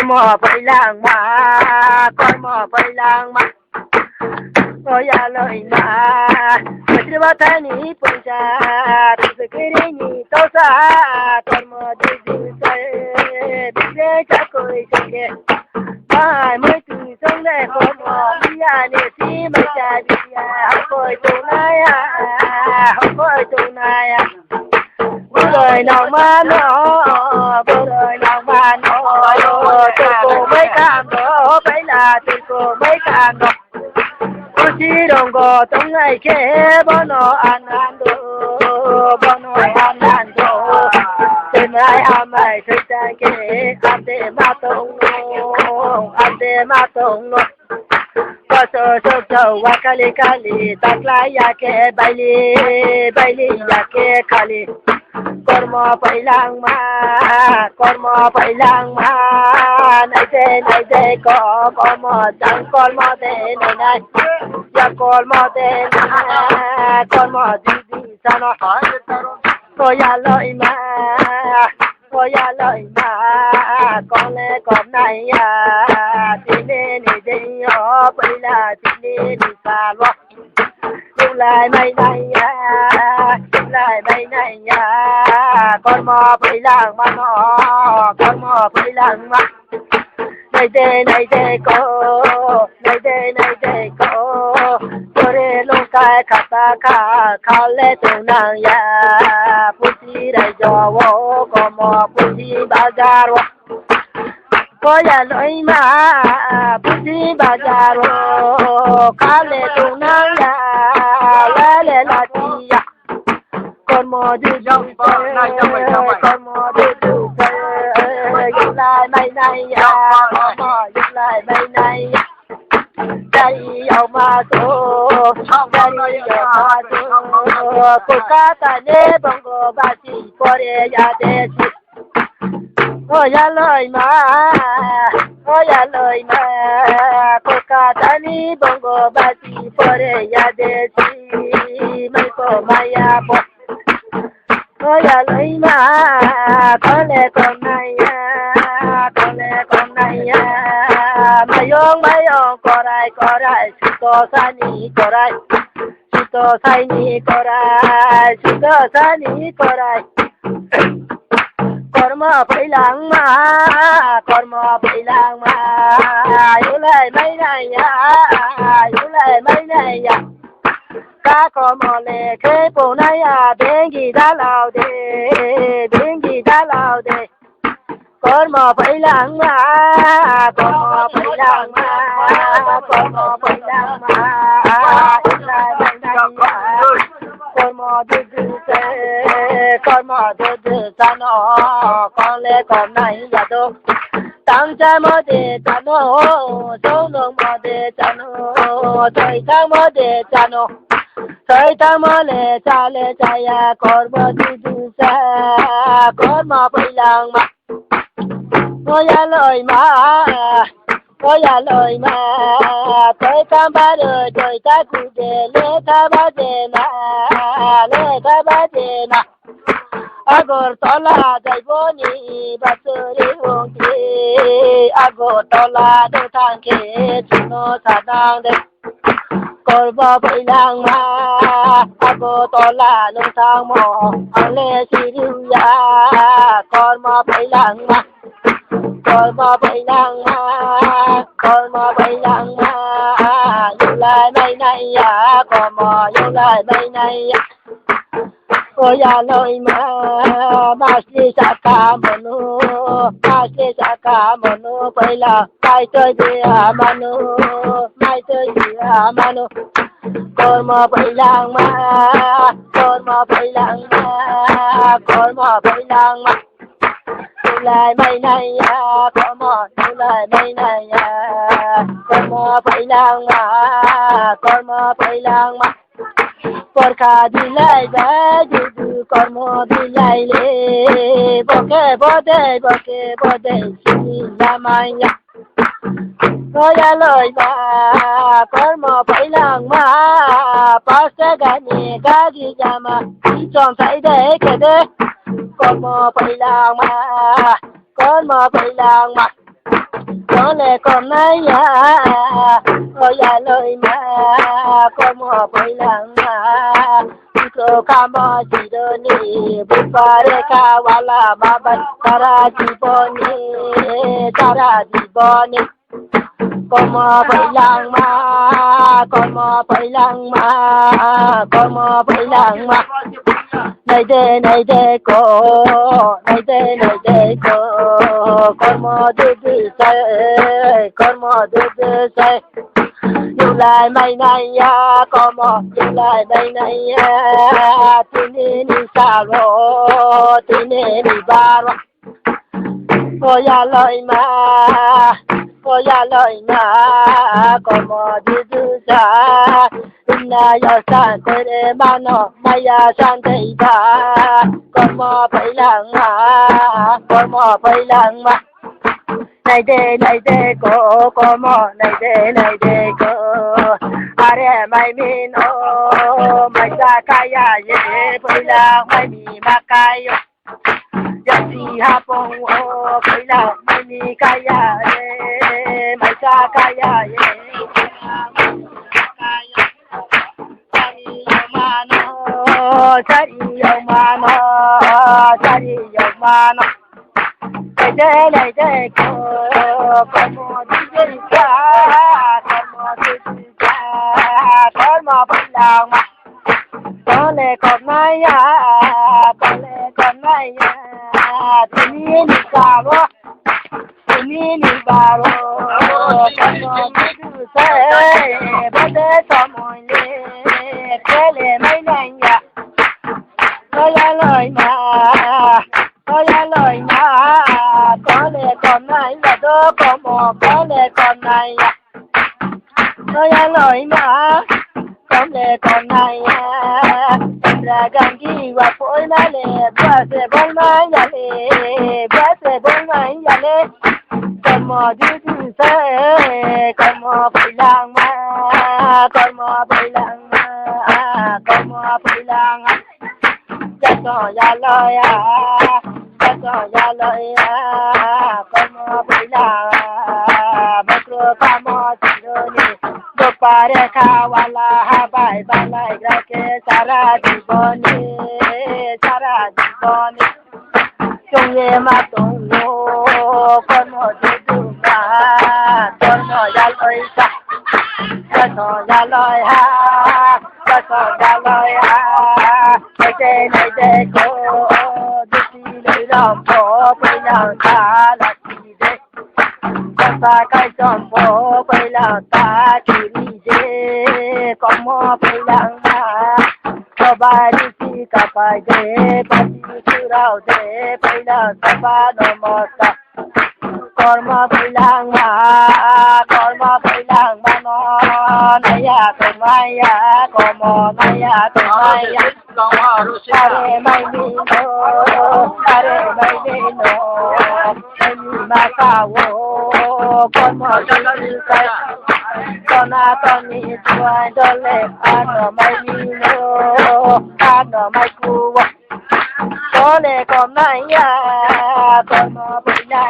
mò phải làng mà con mò phải làng mà ôi ya lời mà chỉ bắt tay ní bông cha tôi cứ đi ní tao sa con mò đi đi say đi cha coi chơi ai mới từ trong đây con mò đi à nè thì mà cha đi à không coi tụi này à không coi tụi này à đời nào mà nó đời nào mà nó tôi cô mấy cam đó phải là tôi cô mấy cam đó tôi chỉ đồng có trong ngày kia bọn nó ăn đồ bọn nó ăn đồ trên ai ăn mày thấy trái kia ăn để mà tung nó có sợ sợ sợ wa kali tak lai ya ke baili ya ke kali korma pailang ma nai de ko korma jang korma de nai ya korma de na korma di sana ko ya loi ma con lẽ con này à thì nên đi ở bây là thì nên đi xa lo nhưng lại mày này à con mò bây làng mà nó con mò bây làng mà này đây cô tôi luôn cái khát lệ tu nàng ya pusi đại gió vô có mò pusi bazar vô có ya lối mà pusi bazar vô khát lệ tu nàng ya lệ là chi ya con mò đi con mò đi tu dùng lại mày này ya con mò dùng lại mày này dari yêu ma tu cô cá ta nê bongo basi kore ya desi ôi ya lời mà cô cá ta nê bongo basi kore ya desi mai ko maya bo ôi ya lời mà con lẽ con này mai ông có rai sito sani có rai korma phải làng mà yêu lại mấy này ya cá có mò lệ cái bộ này à bên gì đã lao đề korma phải làng mà con mò đưa ra nó con lẽ con này ya đâu tăng cha mò để cha nó sâu nông mò để cha nó trời tăng mò để cha nó trời tăng mò lẽ cha ya con mò đưa ra con mò phải làng mà ôi ya lời mà trời tăng ba đời trời ta cụ để lẽ ta ba để na agor tola dai boni basuri hongke agor tola do thangke chuno sadang de korba bailang ma agor tola no thang mo ale siriya korma bailang ma lại mày này ya korma lại mày này ya ôi ya lời mà masli saka monu quay là mai chơi gì à manu con mò bay lang mà lại mày này ya con mò lại mày này ya con mò bay lang mà por kha dilai da du con mò dilai le bode si la maya có ya lời mà con mò phải làng mà pas ga ni ga di mà chọn thấy để cái đấy con mò phải làng mà có lẽ con nay ya có ya lời mà có mò phải lặng mà có cam mò chỉ đơn đi bút pare ka wala baban tara di boni como phải lang mà como phải lang mà này đây cô con mò đưa say yêu lại mày này ya con mò yêu lại mày này ya tin đi xa lo tin đi ba lo cô ya lời mà con mò đưa sa na ya san te ma no maya san te ba con mò phải lặng mà này đây cô mò này đây cô are mai mi no mai sa kaya ye phải lặng mai mi makayo ya si hapon phải lặng mai mi kaya ye mai sa kaya ye Sari yo mano này đây cô mò đi con mò phải làm mà có lẽ con này tin đi cả lo tin đi bà lo con mò đi say bắt để cho mọi người kể lệ mấy này ya có lời mà có lẽ con này là đó có mò có lẽ con này có lời mà có lẽ con này là gần kia và phối má lệ ba sẽ bốn má lệ con mò đi xe con mò phải lang mà con mò phải lang cho ya lời con mò phải lang bắt rồi ca mò chỉ đi do pare ka wala habai balai rake sara di boni chung ye ma tung no con mò du ma con mò ya lời sa con mò ya lời ha này đây cô đi lấy lòng phố bây giờ ta là gì đây ta cái chọn phố bây giờ ta chỉ đi dê có mò bây giờ mà có bài đi si cả bài dê bài đi sư rau dê bây giờ ta ba nó mò ta con mò bây giờ mà nó này ya con mai ya con mò này ya con mai ya are mai mi no mai mi ma ka wo con mò đi say con ni tuai do le ano mai mi no ano mai ku wo có lẽ con này ya con mò bây giờ